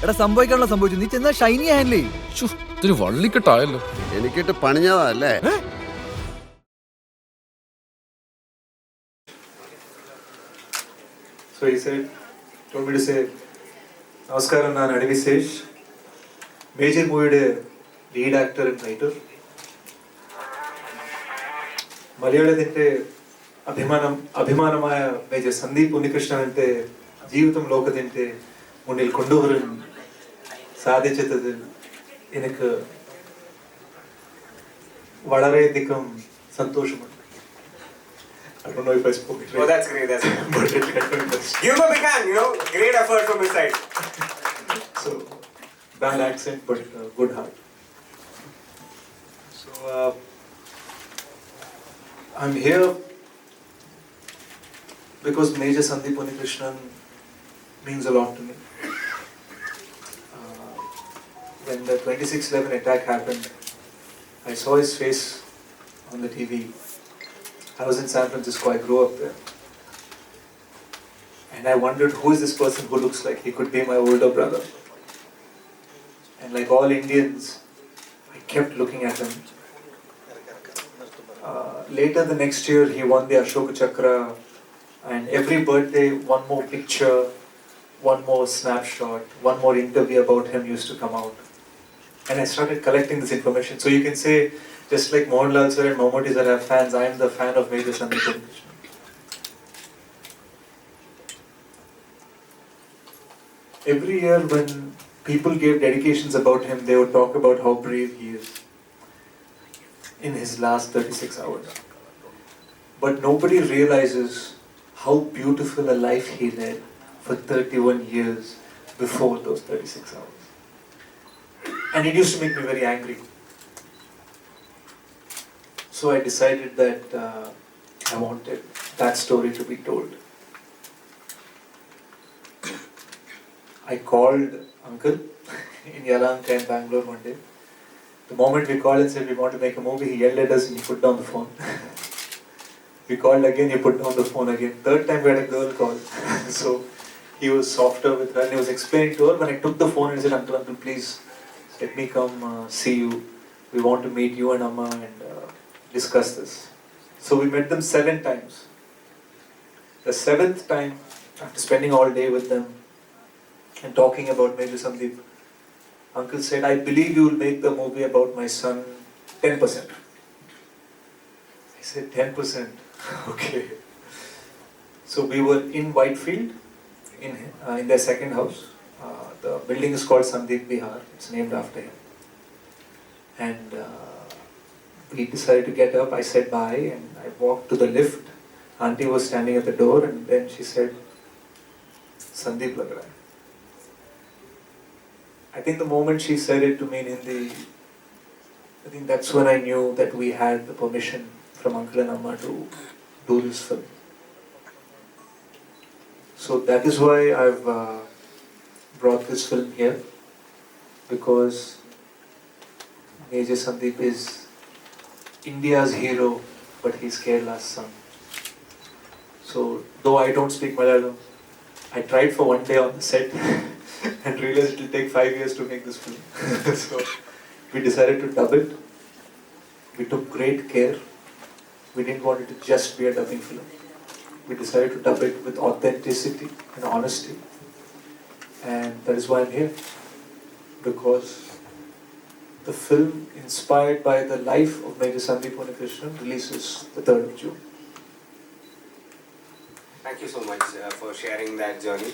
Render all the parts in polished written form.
എടാ സംഭവിക്കാനുള്ള സംഭവിച്ചു. നീ ചെന്നാ ഷൈനി ഹാൻഡിൽ ചെയ്യും. ഇതൊരു വള്ളിക്കെട്ടായല്ലോ. എനിക്കിട്ട് പണിഞ്ഞതല്ലേ. So he said, told me to say, Namaskaram, ನಾನು ವಿಶೇಷ್, ಮೇಜರ್ ಮೂವಿയുടെ ലീഡ് ആക്ടർ ആൻഡ് റൈറ്റർ. മലയാളത്തിന്റെ അഭിമാനമായ മേജർ സന്ദീപ് ഉണ്ണികൃഷ്ണന്റെ ജീവിതം ലോകത്തിന്റെ മുന്നിൽ കൊണ്ടുവരാൻ സാധിച്ചത് എനിക്ക് വളരെയധികം സന്തോഷമുണ്ട്. I don't know if I spoke it right. Oh, that's great, that's great. But it Give him a big hand, great effort from his side. So, bad accent, but good heart. So, I'm here because Major Sandeep Unnikrishnan means a lot to me. When the 26/11 attack happened, I saw his face on the TV. I was in San Francisco, I grew up there. And I wondered, who is this person who looks like he could be my older brother? And like all Indians, I kept looking at him. Later the next year, he won the 𝐒𝐿𝐵𝐿, and every birthday, one more picture, one more snapshot, one more interview about him used to come out. And I started collecting this information. So you can say, just like Mohanlal sir and Mammootty sir have fans, I am the fan of Major Sandeep Unnikrishnan. Every year when people gave dedications about him, they would talk about how brave he is in his last 36 hours. But nobody realizes how beautiful a life he led for 31 years before those 36 hours. And it used to make me very angry. So I decided that I wanted that story to be told. I called Uncle in Yelahanka in Bangalore one day. The moment we called and said we want to make a movie, he yelled at us and he put down the phone. We called again, he put down the phone again. Third time we had a girl call. So he was softer with her and he was explaining to her. When I took the phone and said, Uncle, please let me come see you. We want to meet you and Amma and discuss this. So we met them 7 times. The 7th time, after spending all day with them and talking about Major Sandeep, Uncle said, I believe you will make the movie about my son 10%. I said, 10%? Okay. So we were in Whitefield, in their second house. The building is called Sandeep Bihar. It's named after him. And we decided to get up. I said bye and I walked to the lift. Auntie was standing at the door and then she said, Sandeep lag raha hai. I think the moment she said it to me in Hindi, I think that's when I knew that we had the permission from Uncle and Amma to do this film. So that is why I've brought this film here, because Major Sandeep is India's hero, but he's Kerala's son. So though I don't speak Malayalam, I tried for one day on the set and realized it will take 5 years to make this film. So we decided to dub it. We took great care. We didn't want it to just be a dubbing film. We decided to dub it with authenticity and honesty. And that is why I'm here. Because the film, inspired by the life of Major Sandeep Unnikrishnan, releases the 3rd of June. Thank you so much for sharing that journey.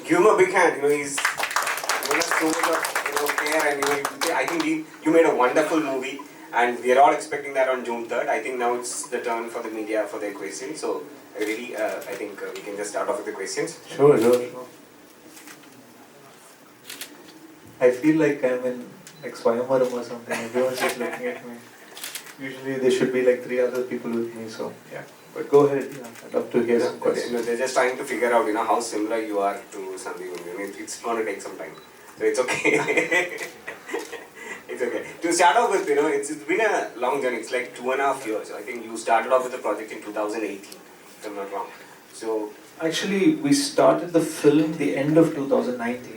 Give him a big hand. He's given us so much of care, and I think you made a wonderful movie, and we are all expecting that on June 3rd. I think now it's the turn for the media for their questions. So I think we can just start off with the questions. Sure. I feel like I'm in like Swayamvaram or something. Everyone's just looking at me. Usually there should be like 3 other people with me, so yeah. But go ahead, I'd love to hear some questions. They're just trying to figure out, how similar you are to Sandeep. It's going to take some time, so it's okay. It's okay. To start off with, it's been a long journey. It's like 2.5 years. I think you started off with the project in 2018, if I'm not wrong. So actually, we started the film the end of 2019.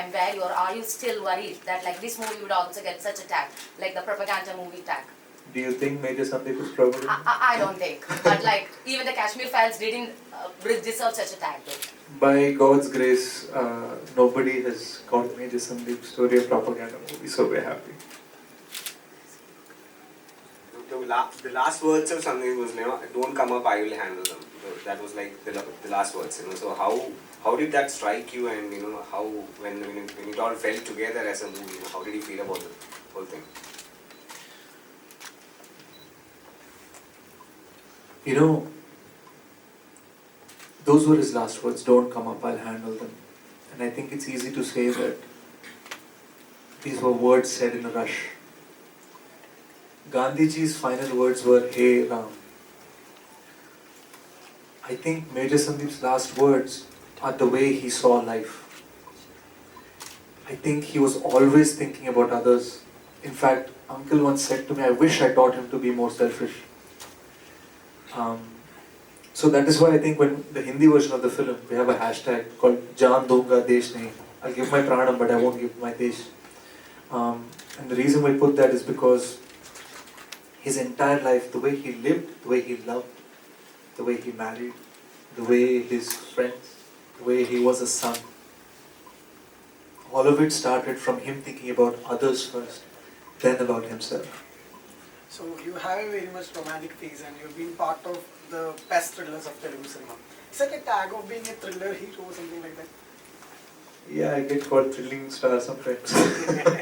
I'm wary, or are you still worried that like this movie would also get such a tag, like the propaganda movie tag? Do you think Major Sandeep is probably? I don't think. But like even the Kashmir Files didn't deserve such a tag though. By God's grace, nobody has called Major Sandeep story a propaganda movie, so we're happy. The last words of something was, don't come up, I will handle them. So that was like the last words, So how did that strike you, and how when it all fell together as a movie, how did you feel about the whole thing? Those were his last words. Don't come up, I'll handle them. And I think it's easy to say that these were words said in a rush. Gandhiji's final words were, "Hey Ram." I think Major Sandeep's last words are the way he saw life. I think he was always thinking about others. In fact, Uncle once said to me, I wish I taught him to be more selfish. So that is why I think when the Hindi version of the film, we have a hashtag called 𝐷𝗯𝐴𝐿 nahi. I'll give my pranam, but I won't give my desh. And the reason we put that is because his entire life, the way he lived, the way he loved, the way he married, the way his friends, the way he was a son, all of it started from him thinking about others first, then about himself. So you have a very much romantic phase and you've been part of the best thrillers of Telugu cinema. Is that a tag of being a thriller hero or something like that? Yeah, I get called thrilling star sometimes,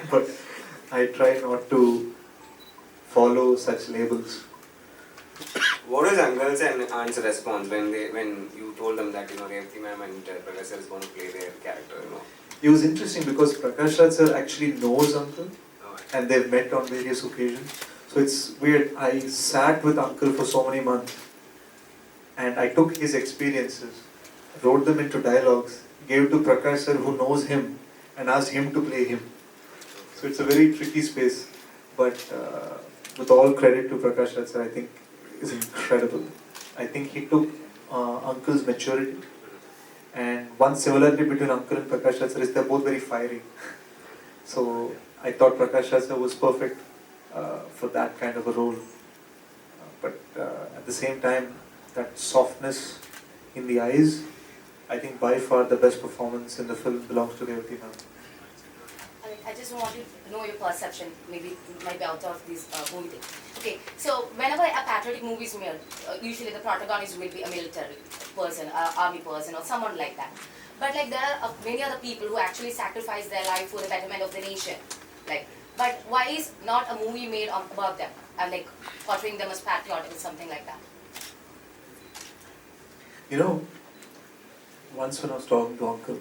but I try not to follow such labels. What was uncle's and aunt's response when you told them that Revati ma'am and Professor is going to play their character? It was interesting because Prakash Raj sir actually knows uncle, and they've met on various occasions. So it's weird. I sat with uncle for so many months, and I took his experiences, wrote them into dialogues, gave to Prakash sir who knows him, and asked him to play him. So it's a very tricky space, but with all credit to Prakash Raj sir, I think is incredible. I think he took uncle's maturity, and one similarity between uncle and Prakash Raj sir is they're both very fiery. So I thought Prakash Raj sir was perfect for that kind of a role. But at the same time, that softness in the eyes, I think by far the best performance in the film belongs to Revati ma'am. I just want to know your perception, maybe might be out of this movie thing. Okay, so whenever a patriotic movie is made, usually the protagonist will be a military person, army person, or someone like that. But like there are many other people who actually sacrifice their life for the betterment of the nation. Like, but why is not a movie made about them and like portraying them as patriotic or something like that? Once when I was talking to uncle,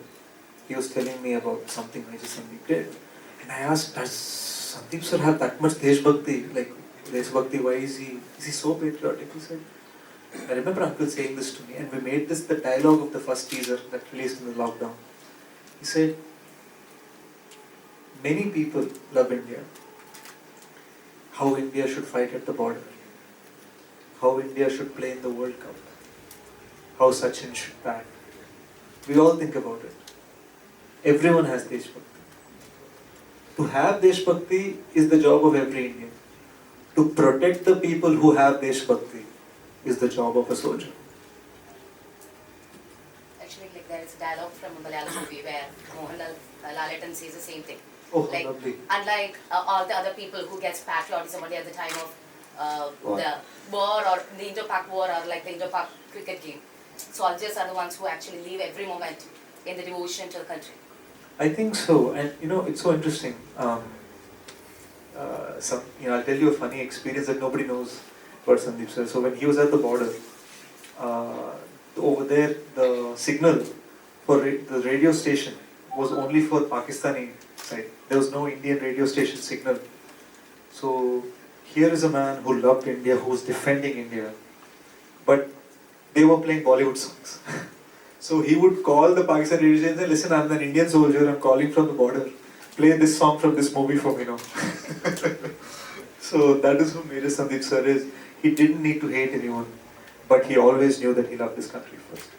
he was telling me about something Major Sandeep did. And I asked, does Sandeep sir have that much Deshbhakti? Like, Deshbhakti, why is he so patriotic? He said, I remember uncle saying this to me, and we made this the dialogue of the first teaser that released in the lockdown. He said, many people love India. How India should fight at the border. How India should play in the World Cup. How Sachin should bat. We all think about it. Everyone has Deshbhakti. To have Deshbhakti is the job of every Indian. To protect the people who have Deshbhakti is the job of a soldier. Actually, like there is a dialogue from a Malayalam movie where Mohanlal Laletan says the same thing. Oh, like, lovely. unlike all the other people who gets patriotism at the time of the war or the Indo-Pak war or like the Indo-Pak cricket game, soldiers are the ones who actually live every moment in the devotion to the country. I think so, and it's so interesting. I'll tell you a funny experience that nobody knows about Sandeep sir. So when he was at the border, over there the signal for the radio station was only for Pakistani side. There was no Indian radio station signal. So here is a man who loved India, who was defending India, but they were playing Bollywood songs. So he would call the Pakistan radio station and say, listen, I'm an Indian soldier, I'm calling from the border. Play this song from this movie for me now. So that is who Major Sandeep sir is. He didn't need to hate anyone, but he always knew that he loved this country first.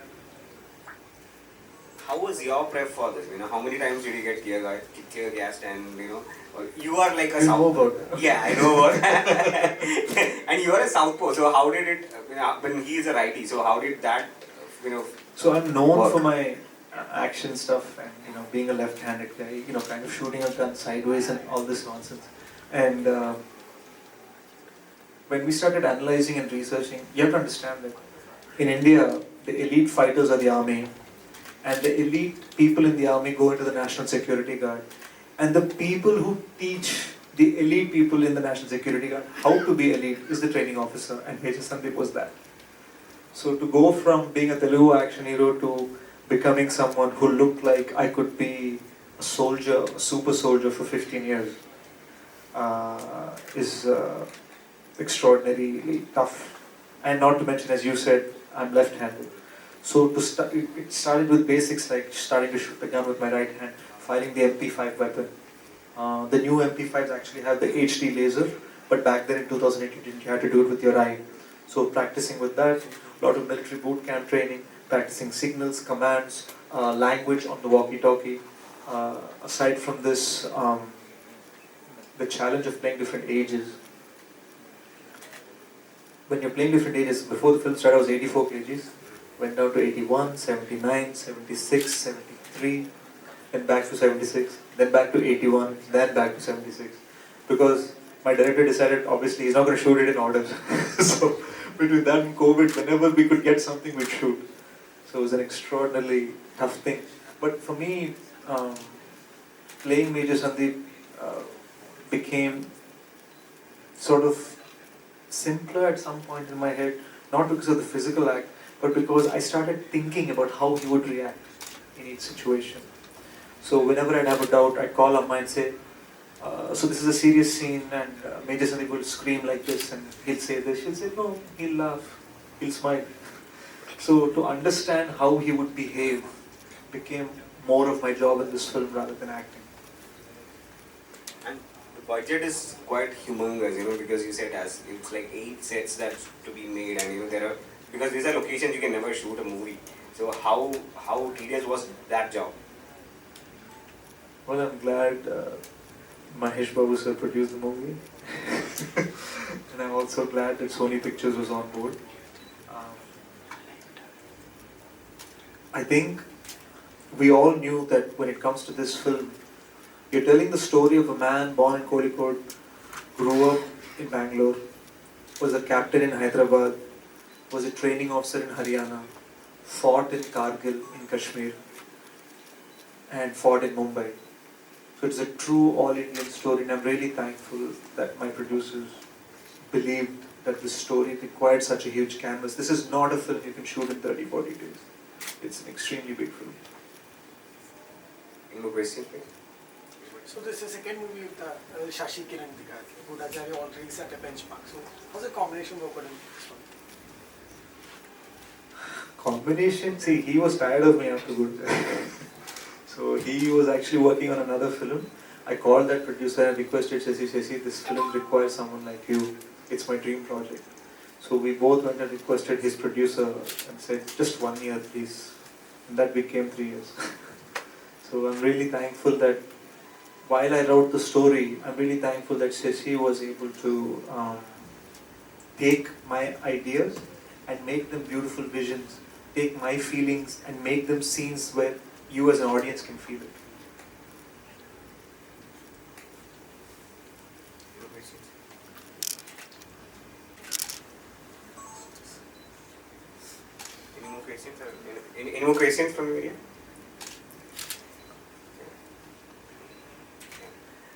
How was your prep for this? How many times did you get tear gassed and you are like a You know about it. Yeah, I know about that. And you are a southpaw, so how did it, when he is a righty, so how did that, So I'm known work? for my action stuff and being a left-handed guy, kind of shooting a gun sideways and all this nonsense. And when we started analyzing and researching, you have to understand that in India, the elite fighters are the army, and the elite people in the army go into the National Security Guard. And the people who teach the elite people in the National Security Guard how to be elite is the training officer, and Major Sandeep was that. So to go from being a Telugu action hero to becoming someone who looked like I could be a soldier, a super soldier for 15 years is extraordinarily tough. And not to mention, as you said, I'm left-handed. So it started with basics like starting to shoot the gun with my right hand, firing the MP5 weapon. The new MP5s actually have the HD laser, but back then in 2008 you had to do it with your eye. So practicing with that, a lot of military boot camp training, practicing signals, commands, language on the walkie-talkie. Aside from this, the challenge of playing different ages. When you're playing different ages, before the film started I was 84 kgs, went down to 81, 79, 76, 73, then back to 76, then back to 81, then back to 76. Because my director decided, obviously, he's not going to shoot it in order. So between that and COVID, whenever we could get something, we'd shoot. So it was an extraordinarily tough thing. But for me, playing Major Sandeep became sort of simpler at some point in my head, not because of the physical act, but because I started thinking about how he would react in each situation. So whenever I'd have a doubt, I'd call Amma and say, so this is a serious scene and Major Sandeep will scream like this and he'll say this. She'll say, no, he'll laugh, he'll smile. So to understand how he would behave became more of my job in this film rather than acting. And the budget is quite humongous, because you said it's like 8 sets that to be made, and there are, because these are locations you can never shoot a movie. So how tedious was that job? Well, I'm glad Mahesh Babu sir produced the movie. And I'm also glad that Sony Pictures was on board. I think we all knew that when it comes to this film, you're telling the story of a man born in Kozhikode, grew up in Bangalore, was a captain in Hyderabad, was a training officer in Haryana, fought in Kargil in Kashmir, and fought in Mumbai. So it's a true all-Indian story, and I'm really thankful that my producers believed that this story required such a huge canvas. This is not a film you can shoot in 30-40 days. It's an extremely big film. Any more questions, please? So this is the second movie with Shashi Kiran Dikar. Gunacharya already set a benchmark. So how's the combination work on this one? Combination, see, he was tired of me after Good. So he was actually working on another film. I called that producer and requested, Shashi, this film requires someone like you. It's my dream project. So we both went and requested his producer and said, just 1 year please. And that became 3 years. So I'm really thankful that while I wrote the story, I'm really thankful that Shashi was able to take my ideas and make them beautiful visions, take my feelings and make them scenes where you as an audience can feel it. Any more questions? Any more questions from you?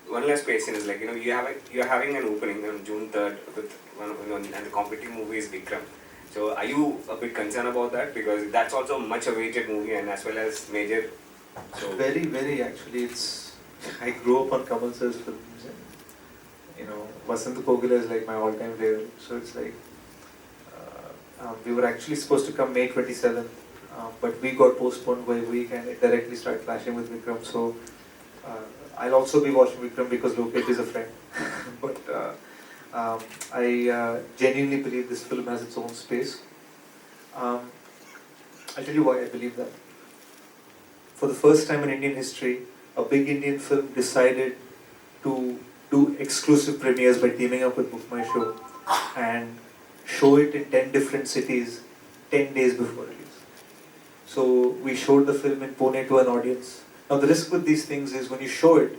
One last question is you're having an opening on June 3rd with and the competitive movie is Vikram. So are you a bit concerned about that, because that's also a much awaited movie and as well as major? So Very, very actually. I grew up on Kamal sir's films, and Vasant Kogila is like my all-time favorite. So it's like we were actually supposed to come May 27th, but we got postponed by a week and it directly started clashing with Vikram. So I'll also be watching Vikram because Lokesh is a friend. But I genuinely believe this film has its own space. I'll tell you why I believe that. For the first time in Indian history, a big Indian film decided to do exclusive premieres by teaming up with Book My Show and show it in 10 different cities 10 days before release. So we showed the film in Pune to an audience. Now the risk with these things is when you show it,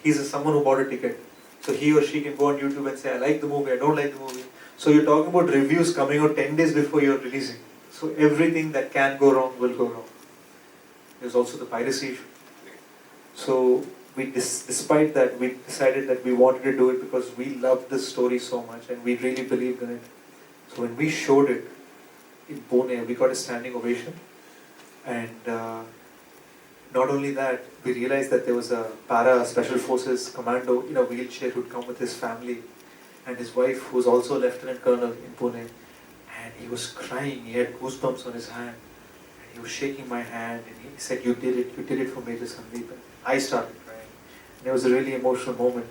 he's someone who bought a ticket. So he or she can go on YouTube and say, I like the movie, I don't like the movie. So you're talking about reviews coming out 10 days before you're releasing. So everything that can go wrong will go wrong. There's also the piracy issue. So despite that, we decided that we wanted to do it because we loved this story so much and we really believed in it. So when we showed it in Pune, we got a standing ovation. And not only that, we realized that there was a para special forces commando in a wheelchair who'd come with his family and his wife, who was also a lieutenant colonel in Pune. And he was crying, he had goosebumps on his hand. And he was shaking my hand and he said, you did it for Major Sandeep. And I started crying. And it was a really emotional moment.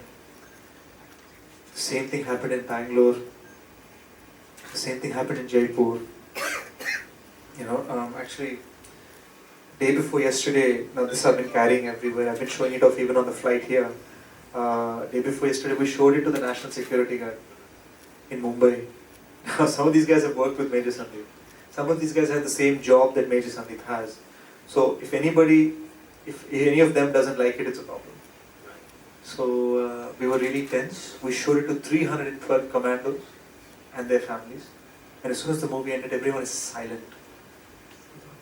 The same thing happened in Bangalore. The same thing happened in Jaipur. Actually, day before yesterday, now this I've been carrying everywhere, I've been showing it off even on the flight here. Day before yesterday, we showed it to the National Security Guard in Mumbai. Now, some of these guys have worked with Major Sandeep. Some of these guys have the same job that Major Sandeep has. So if any of them doesn't like it, it's a problem. So we were really tense. We showed it to 312 commandos and their families. And as soon as the movie ended, everyone is silent.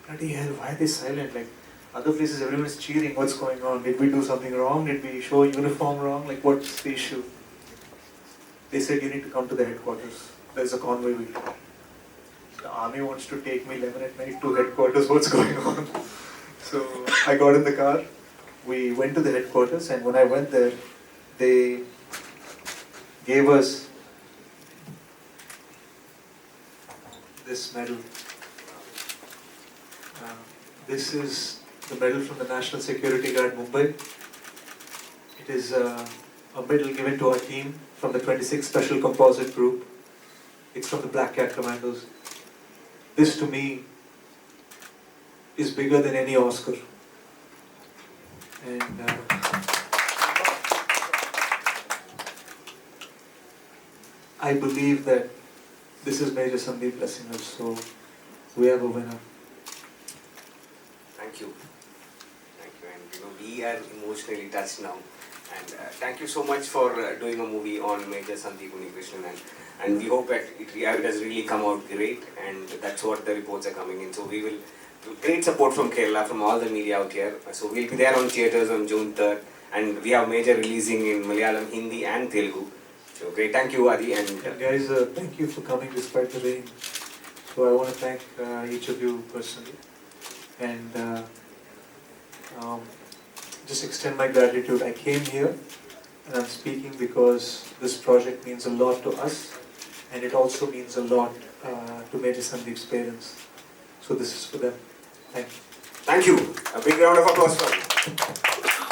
Bloody hell, why are they silent? Like, other places, everyone is cheering. What's going on? Did we do something wrong? Did we show a uniform wrong? Like, what's the issue? They said, you need to come to the headquarters. There's a convoy waiting. The army wants to take me 11 at night to headquarters. What's going on? So I got in the car. We went to the headquarters, and when I went there, they gave us this medal. This is the medal from the National Security Guard, Mumbai. It is a medal given to our team from the 26th Special Composite Group. It's from the Black Cat Commandos. This, to me, is bigger than any Oscar. And I believe that this is Major Sandeep blessing us, so we have a winner. Thank you. Thank you. And we are emotionally touched now. And thank you so much for doing a movie on Major Sandeep Unnikrishnan. And we hope that it has really come out great. And that's what the reports are coming in. So we will, great support from Kerala, from all the media out here. So we'll be there on theatres on June 3rd. And we have Major releasing in Malayalam, Hindi and Telugu. So great. Thank you, Adi. And guys, thank you for coming despite the rain. So I want to thank each of you personally. And just extend my gratitude. I came here and I'm speaking because this project means a lot to us, and it also means a lot to Major Sandeep's parents. So this is for them. Thank you. thank you. A big round of applause for you.